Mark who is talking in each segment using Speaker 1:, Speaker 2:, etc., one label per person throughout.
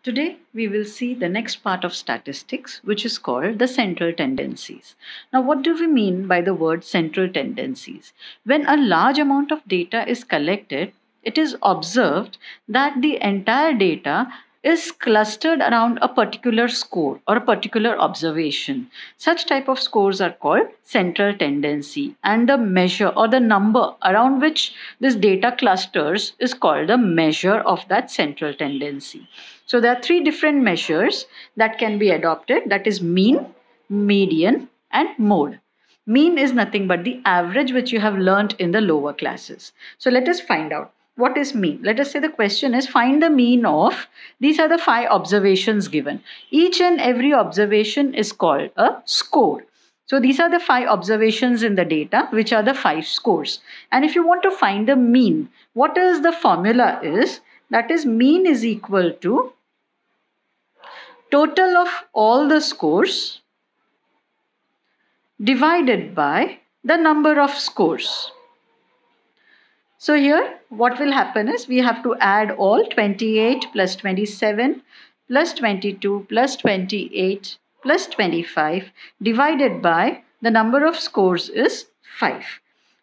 Speaker 1: Today, we will see the next part of statistics, which is called the central tendencies. Now, what do we mean by the word central tendencies? When a large amount of data is collected, it is observed that the entire data is clustered around a particular score or a particular observation. Such type of scores are called central tendency, and the measure or the number around which this data clusters is called the measure of that central tendency. So there are three different measures that can be adopted, that is mean, median and mode. Mean is nothing but the average which you have learnt in the lower classes. So let us find out what is mean. Let us say the question is find the mean of, these are the 5 observations given. Each and every observation is called a score. So these are the 5 observations in the data, which are the 5 scores. And if you want to find the mean, what is the formula is, that is mean is equal to total of all the scores divided by the number of scores. So here what will happen is we have to add all 28 plus 27 plus 22 plus 28 plus 25 divided by the number of scores is 5.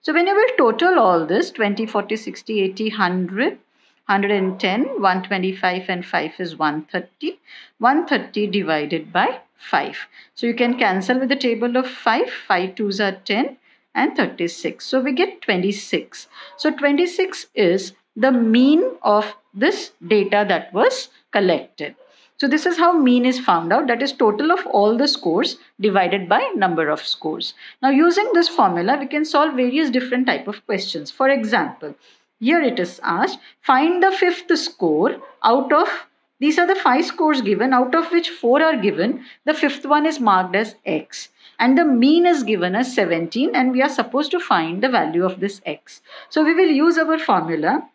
Speaker 1: So when you will total all this 20, 40, 60, 80, 100, 110, 125 and 5 is 130. 130 divided by 5. So you can cancel with the table of 5. 5 2s are 10 and 36. So we get 26. So 26 is the mean of this data that was collected. So this is how mean is found out, that is total of all the scores divided by number of scores. Now using this formula we can solve various different type of questions. For example, here it is asked, find the 5th score out of, these are the 5 scores given, out of which 4 are given. The 5th one is marked as X and the mean is given as 17 and we are supposed to find the value of this X. So we will use our formula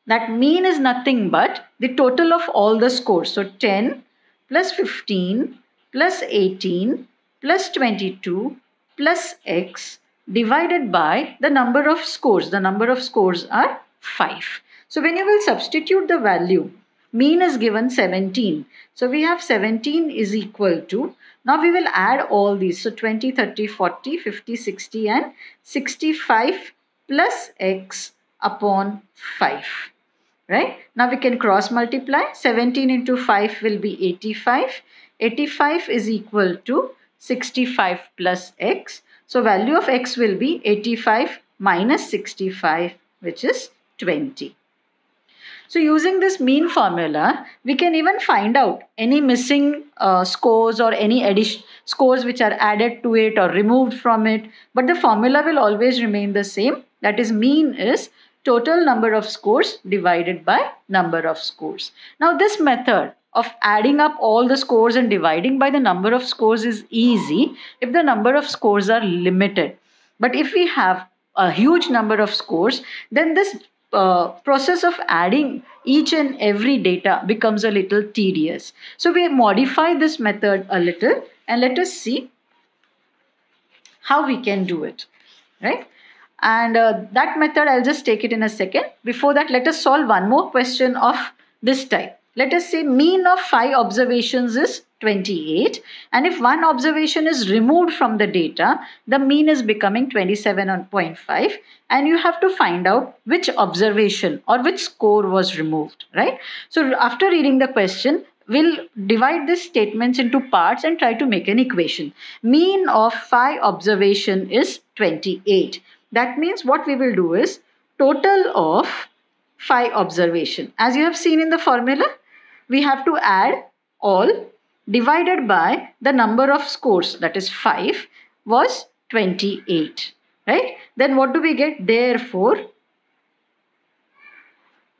Speaker 1: that mean is nothing but the total of all the scores. So 10 plus 15 plus 18 plus 22 plus X divided by the number of scores. The number of scores are 5. So when you will substitute the value, mean is given 17. So we have 17 is equal to, now we will add all these. So 20, 30, 40, 50, 60 and 65 plus X upon 5. Right? Now we can cross multiply. 17 into 5 will be 85. 85 is equal to 65 plus X. So value of X will be 85 minus 65, which is 20. So using this mean formula, we can even find out any missing scores or any scores which are added to it or removed from it. But the formula will always remain the same. That is, mean is total number of scores divided by number of scores. Now this method of adding up all the scores and dividing by the number of scores is easy if the number of scores are limited. But if we have a huge number of scores, then this process of adding each and every data becomes a little tedious. So we modify this method a little and let us see how we can do it, right? And that method I'll just take it in a second. Before that, let us solve one more question of this type. Let us say mean of 5 observations is 28 and if one observation is removed from the data, the mean is becoming 27.5 and you have to find out which observation or which score was removed, right? So after reading the question, we'll divide these statements into parts and try to make an equation. Mean of 5 observation is 28. That means what we will do is total of 5 observation. As you have seen in the formula, we have to add all divided by the number of scores, that is 5 was 28, right? Then what do we get? Therefore,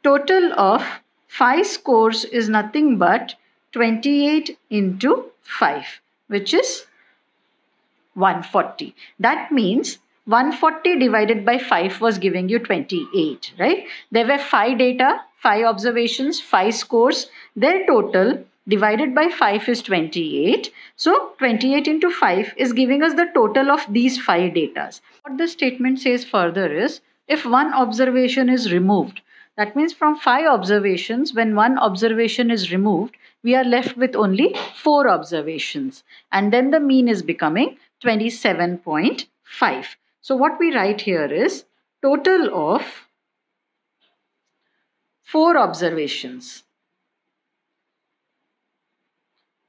Speaker 1: total of 5 scores is nothing but 28 into 5, which is 140. That means 140 divided by 5 was giving you 28, right? There were 5 data, 5 observations, 5 scores. Their total divided by 5 is 28. So 28 into 5 is giving us the total of these 5 data. What the statement says further is, if one observation is removed, That means from 5 observations, when one observation is removed, we are left with only 4 observations. And then the mean is becoming 27.5. So what we write here is total of 4 observations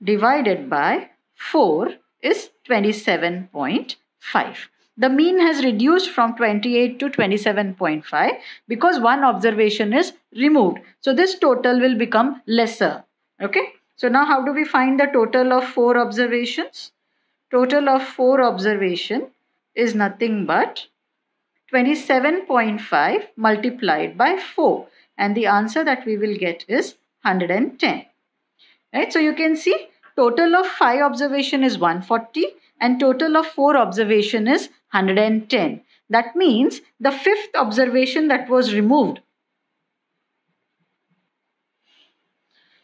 Speaker 1: divided by 4 is 27.5. The mean has reduced from 28 to 27.5 because one observation is removed. So this total will become lesser. Okay. So now how do we find the total of 4 observations? Total of 4 observation is nothing but 27.5 multiplied by 4. And the answer that we will get is 110. Right? So you can see total of 5 observation is 140 and total of 4 observation is 110. That means the 5th observation that was removed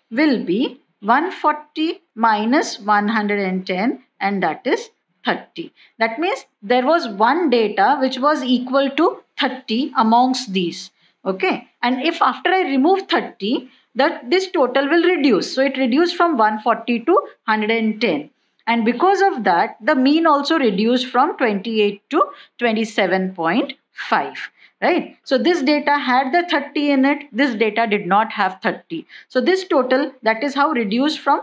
Speaker 1: will be 140 minus 110 and that is 30. That means there was one data which was equal to 30 amongst these. Okay. And if after I remove 30, that this total will reduce. So it reduced from 140 to 110. And because of that, the mean also reduced from 28 to 27.5. Right? So this data had the 30 in it. This data did not have 30. So this total, that is how reduced from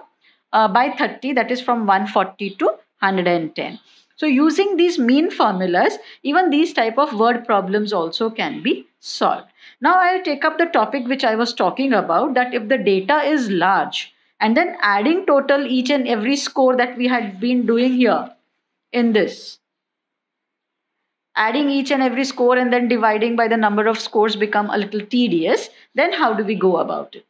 Speaker 1: by 30, that is from 140 to 110. So using these mean formulas, even these type of word problems also can be solved. Now I'll take up the topic which I was talking about, that if the data is large and then adding total each and every score that we had been doing here in this. Adding each and every score and then dividing by the number of scores become a little tedious. Then how do we go about it?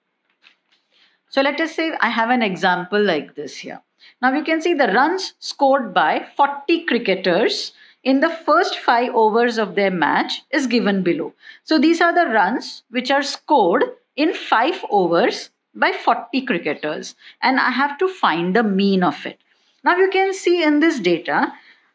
Speaker 1: So let us say I have an example like this here. Now you can see the runs scored by 40 cricketers in the first 5 overs of their match is given below. So these are the runs which are scored in 5 overs by 40 cricketers and I have to find the mean of it. Now you can see in this data,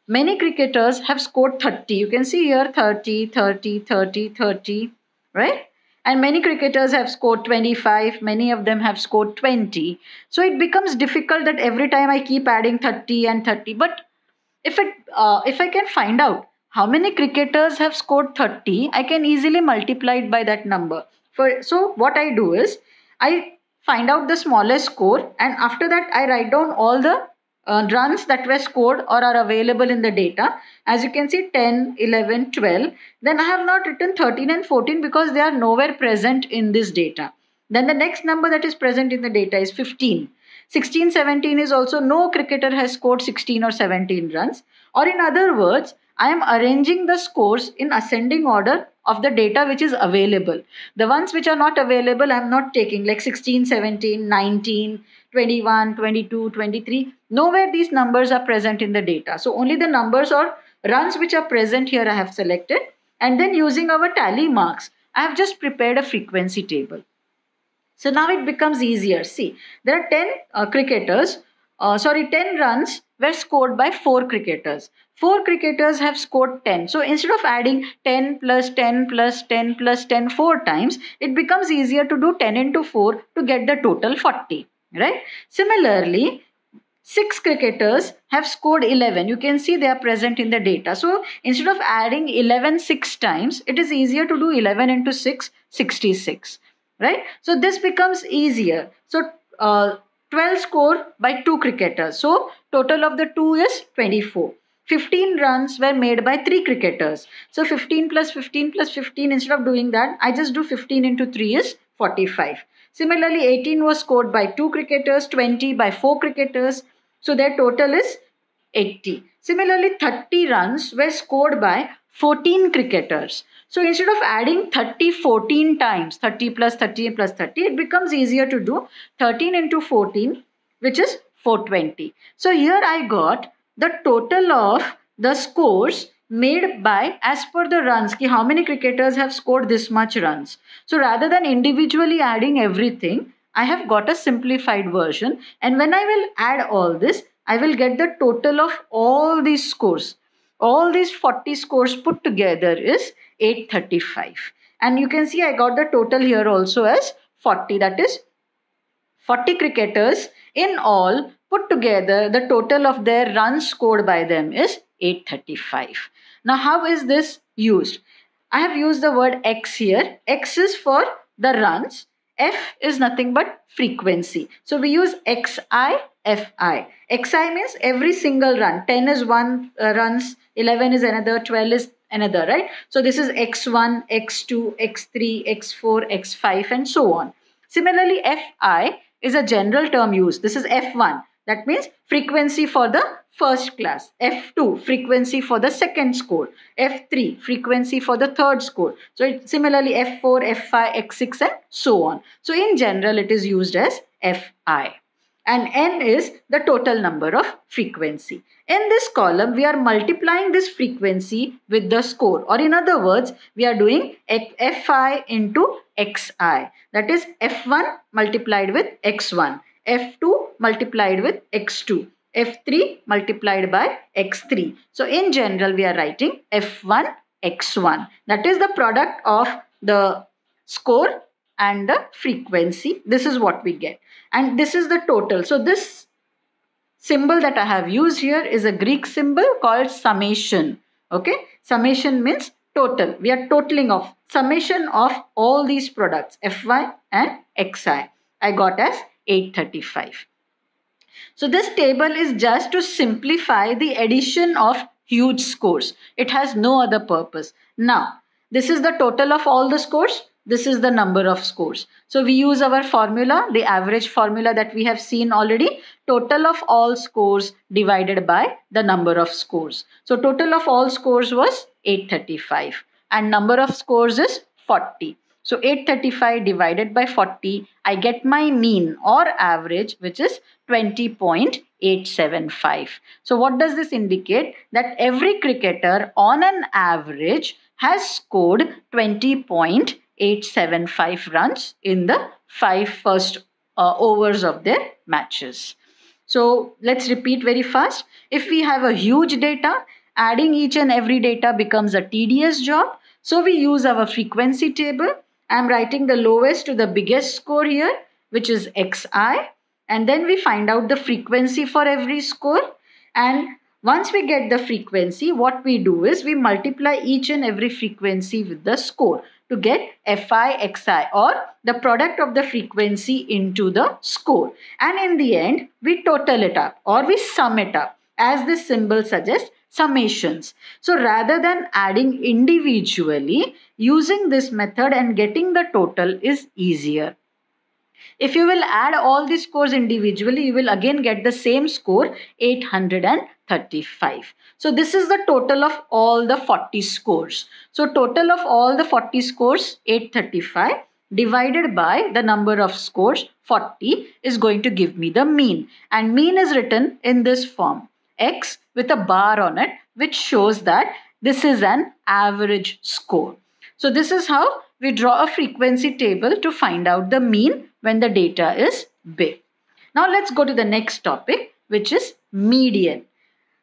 Speaker 1: many cricketers have scored 30. You can see here 30, 30, 30, 30, right? And many cricketers have scored 25, many of them have scored 20. So it becomes difficult that every time I keep adding 30 and 30. But if I can find out how many cricketers have scored 30, I can easily multiply it by that number. So what I do is, I find out the smallest score and after that I write down all the runs that were scored or are available in the data. As you can see 10, 11, 12. Then I have not written 13 and 14 because they are nowhere present in this data. Then the next number that is present in the data is 15. 16, 17 is also no cricketer has scored 16 or 17 runs. Or in other words, I am arranging the scores in ascending order of the data which is available. The ones which are not available I am not taking, like 16, 17, 19, 21, 22, 23. Nowhere these numbers are present in the data. So only the numbers or runs which are present here I have selected. And then using our tally marks, I have just prepared a frequency table. So now it becomes easier. See, there are 10 runs were scored by 4 cricketers. 4 cricketers have scored 10. So instead of adding 10 plus 10 plus 10 plus 10 4 times, it becomes easier to do 10 into 4 to get the total 40. Right? Similarly, 6 cricketers have scored 11. You can see they are present in the data. So instead of adding 11 6 times, it is easier to do 11 into 6, 66. Right? So this becomes easier. So 12 scored by 2 cricketers. So total of the 2 is 24. 15 runs were made by 3 cricketers. So 15 plus 15 plus 15, instead of doing that, I just do 15 into 3 is 45. Similarly, 18 was scored by 2 cricketers, 20 by 4 cricketers. So their total is 80. Similarly, 30 runs were scored by 14 cricketers. So instead of adding 30 14 times, 30 plus 30 plus 30, it becomes easier to do 13 into 14, which is 420. So here I got the total of the scores made by, as per the runs, ki how many cricketers have scored this much runs. So rather than individually adding everything, I have got a simplified version. And when I will add all this, I will get the total of all these scores. All these 40 scores put together is 835. And you can see I got the total here also as 40. That is 40 cricketers in all put together. The total of their runs scored by them is 835. Now how is this used? I have used the word X here. X is for the runs. F is nothing but frequency. So we use XI, FI. XI means every single run. 10 is one runs, 11 is another, 12 is another, right? So this is X1, X2, X3, X4, X5 and so on. Similarly, FI is a general term used. This is F1. That means frequency for the first class. F2, frequency for the second score. F3, frequency for the third score. So similarly F4, F5, X6 and so on. So in general it is used as FI. And N is the total number of frequency. In this column, we are multiplying this frequency with the score. Or in other words, we are doing Fi into Xi. That is F1 multiplied with X1. F2 multiplied with X2. F3 multiplied by X3. So in general, we are writing F1 X1. That is the product of the score and the frequency. This is what we get. And this is the total. So this symbol that I have used here is a Greek symbol called summation. Okay. Summation means total. We are totaling of summation of all these products Fy and Xi. I got as 835. So this table is just to simplify the addition of huge scores. It has no other purpose. Now, this is the total of all the scores. This is the number of scores. So we use our formula, the average formula that we have seen already. Total of all scores divided by the number of scores. So total of all scores was 835 and number of scores is 40. So 835 divided by 40, I get my mean or average, which is 20.875. So what does this indicate? That every cricketer on an average has scored 20.875 runs in the 5 first overs of their matches. So let's repeat very fast. If we have a huge data, adding each and every data becomes a tedious job. So we use our frequency table. I'm writing the lowest to the biggest score here, which is Xi. And then we find out the frequency for every score. And once we get the frequency, what we do is we multiply each and every frequency with the score to get Fi, Xi, or the product of the frequency into the score. And in the end, we total it up or we sum it up, as this symbol suggests, summations. So rather than adding individually, using this method and getting the total is easier. If you will add all the scores individually, you will again get the same score, 835. So this is the total of all the 40 scores. So total of all the 40 scores, 835, divided by the number of scores, 40, is going to give me the mean. And mean is written in this form, X with a bar on it, which shows that this is an average score. So this is how we draw a frequency table to find out the mean when the data is big. Now let's go to the next topic, which is median.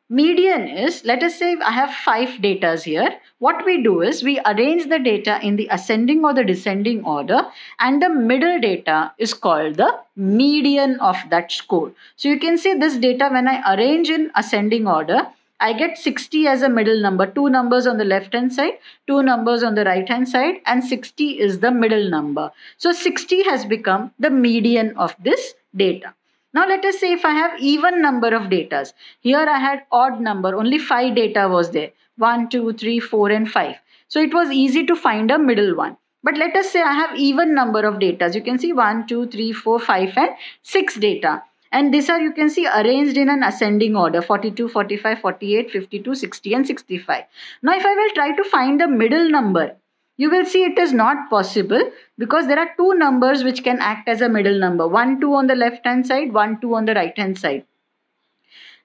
Speaker 1: Median is, let us say I have 5 datas here. What we do is we arrange the data in the ascending or the descending order, and the middle data is called the median of that score. So you can see this data, when I arrange in ascending order, I get 60 as a middle number, 2 numbers on the left hand side, 2 numbers on the right hand side, and 60 is the middle number. So 60 has become the median of this data. Now let us say if I have even number of datas. Here I had odd number, only 5 data was there. 1, 2, 3, 4 and 5. So it was easy to find a middle one. But let us say I have even number of datas. You can see 1, 2, 3, 4, 5 and 6 data. And these are, you can see, arranged in an ascending order, 42, 45, 48, 52, 60 and 65. Now if I will try to find the middle number, you will see it is not possible because there are 2 numbers which can act as a middle number. 1, 2 on the left hand side, 1, 2 on the right hand side.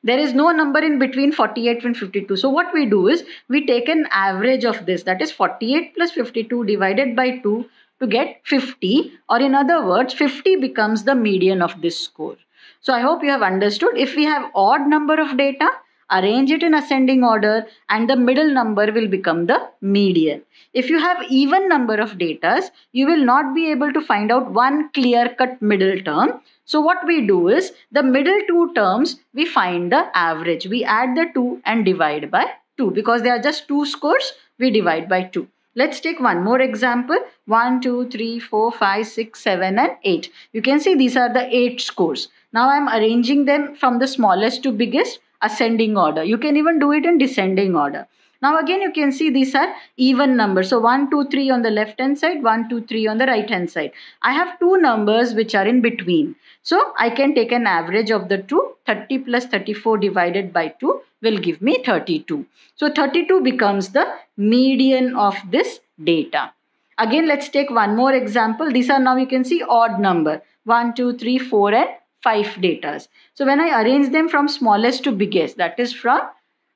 Speaker 1: There is no number in between 48 and 52. So what we do is we take an average of this, that is 48 plus 52 divided by 2 to get 50, or in other words 50 becomes the median of this score. So I hope you have understood. If we have odd number of data, arrange it in ascending order, and the middle number will become the median. If you have even number of datas, you will not be able to find out one clear-cut middle term. So what we do is, the middle two terms, we find the average. We add the 2 and divide by 2. Because they are just 2 scores, we divide by 2. Let's take one more example. 1, 2, 3, 4, 5, 6, 7 and 8. You can see these are the 8 scores. Now I am arranging them from the smallest to biggest, ascending order. You can even do it in descending order. Now again you can see these are even numbers. So 1, 2, 3 on the left hand side, 1, 2, 3 on the right hand side. I have two numbers which are in between. So I can take an average of the two. 30 plus 34 divided by 2 will give me 32. So 32 becomes the median of this data. Again, let's take one more example. These are now you can see odd number. 1, 2, 3, 4 and 5 datas. So when I arrange them from smallest to biggest, that is from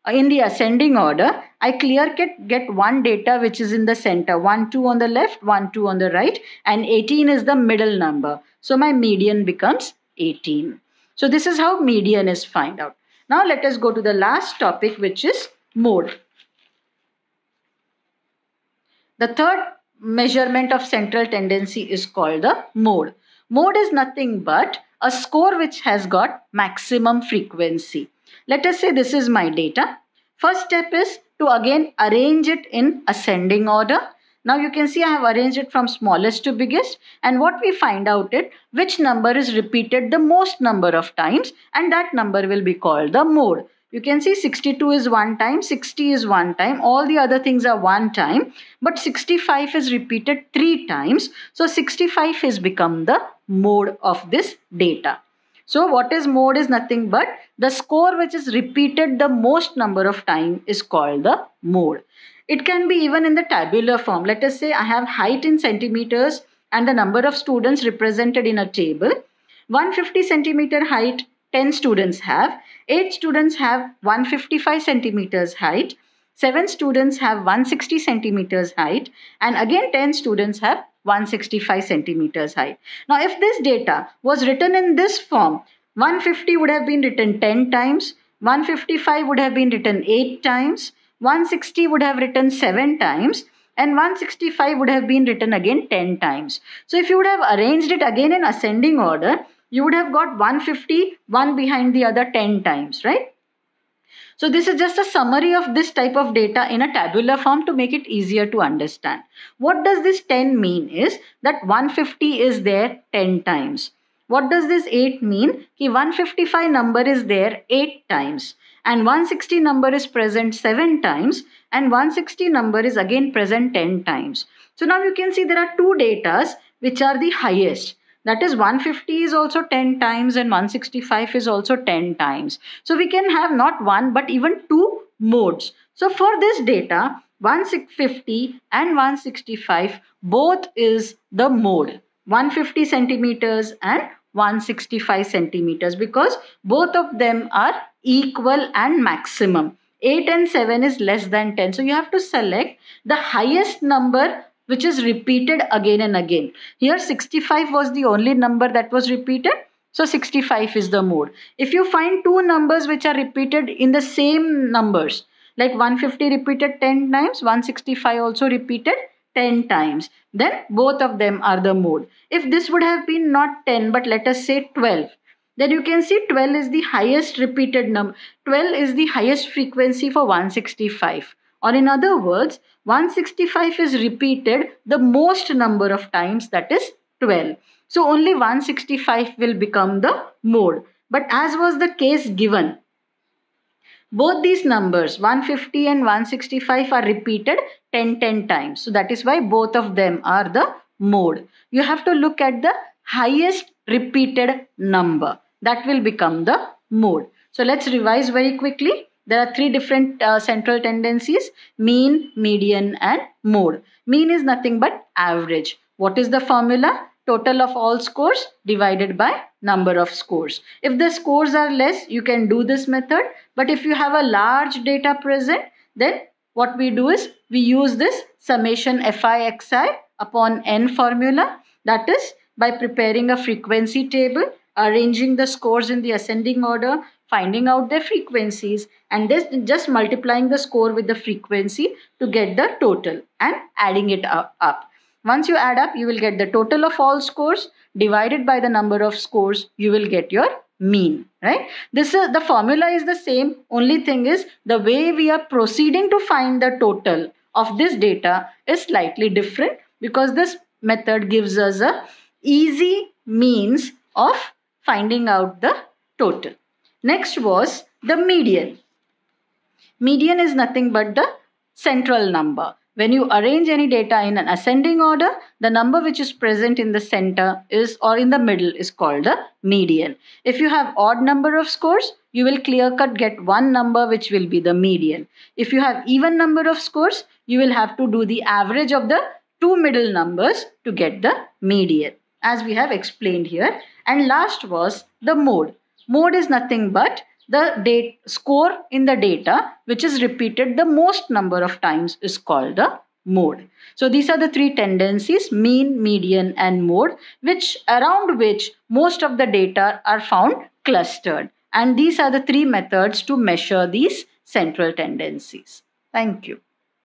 Speaker 1: in the ascending order, I get one data which is in the center. 1, 2 on the left, 1, 2 on the right, and 18 is the middle number. So my median becomes 18. So this is how median is found out. Now let us go to the last topic, which is mode. The third measurement of central tendency is called the mode. Mode is nothing but a score which has got maximum frequency. Let us say this is my data. First step is to again arrange it in ascending order. Now you can see I have arranged it from smallest to biggest, and what we find out is which number is repeated the most number of times, and that number will be called the mode. You can see 62 is one time, 60 is one time, all the other things are one time, but 65 is repeated 3 times. So 65 has become the mode of this data. So what is mode is nothing but the score which is repeated the most number of time is called the mode. It can be even in the tabular form. Let us say I have height in centimeters and the number of students represented in a table. 150 centimeter height, 10 students have. 8 students have 155 centimeters height. 7 students have 160 centimeters height. And again 10 students have 165 centimeters height. Now if this data was written in this form, 150 would have been written 10 times, 155 would have been written 8 times, 160 would have written 7 times, and 165 would have been written again 10 times. So if you would have arranged it again in ascending order, you would have got 150 one behind the other 10 times, right? So this is just a summary of this type of data in a tabular form to make it easier to understand. What does this 10 mean is that 150 is there 10 times. What does this 8 mean? Ki 155 number is there 8 times. And 160 number is present 7 times, and 160 number is again present 10 times. So now you can see there are two datas which are the highest. That is 150 is also 10 times and 165 is also 10 times. So we can have not one but even two modes. So for this data, 150 and 165 both is the mode. 150 centimeters and 165 centimeters, because both of them are equal and maximum. 8 and 7 is less than 10. So you have to select the highest number which is repeated again and again. Here 65 was the only number that was repeated. So 65 is the mode. If you find two numbers which are repeated in the same numbers, like 150 repeated 10 times, 165 also repeated 10 times, then both of them are the mode. If this would have been not 10 but let us say 12, then you can see 12 is the highest repeated number. 12 is the highest frequency for 165. Or in other words, 165 is repeated the most number of times, that is 12. So only 165 will become the mode. But as was the case given, both these numbers 150 and 165 are repeated 10 times. So that is why both of them are the mode. You have to look at the highest repeated number. That will become the mode. So let's revise very quickly. There are three different central tendencies: mean, median and mode. Mean is nothing but average. What is the formula? Total of all scores divided by number of scores. If the scores are less, you can do this method. But if you have a large data present, then what we do is we use this summation fi xi upon n formula. That is by preparing a frequency table, arranging the scores in the ascending order, finding out their frequencies, and this just multiplying the score with the frequency to get the total and adding it up. Once you add up, you will get the total of all scores divided by the number of scores. You will get your mean, right? This is the formula is the same. Only thing is the way we are proceeding to find the total of this data is slightly different, because this method gives us a easy means of finding out the total. Next was the median. Median is nothing but the central number. When you arrange any data in an ascending order, the number which is present in the center is, or in the middle, is called the median. If you have odd number of scores, you will clear cut get one number which will be the median. If you have even number of scores, you will have to do the average of the two middle numbers to get the median, as we have explained here. And last was the mode. Mode is nothing but the score in the data which is repeated the most number of times is called the mode. So these are the three tendencies: mean, median and mode, around which most of the data are found clustered. And these are the three methods to measure these central tendencies. Thank you.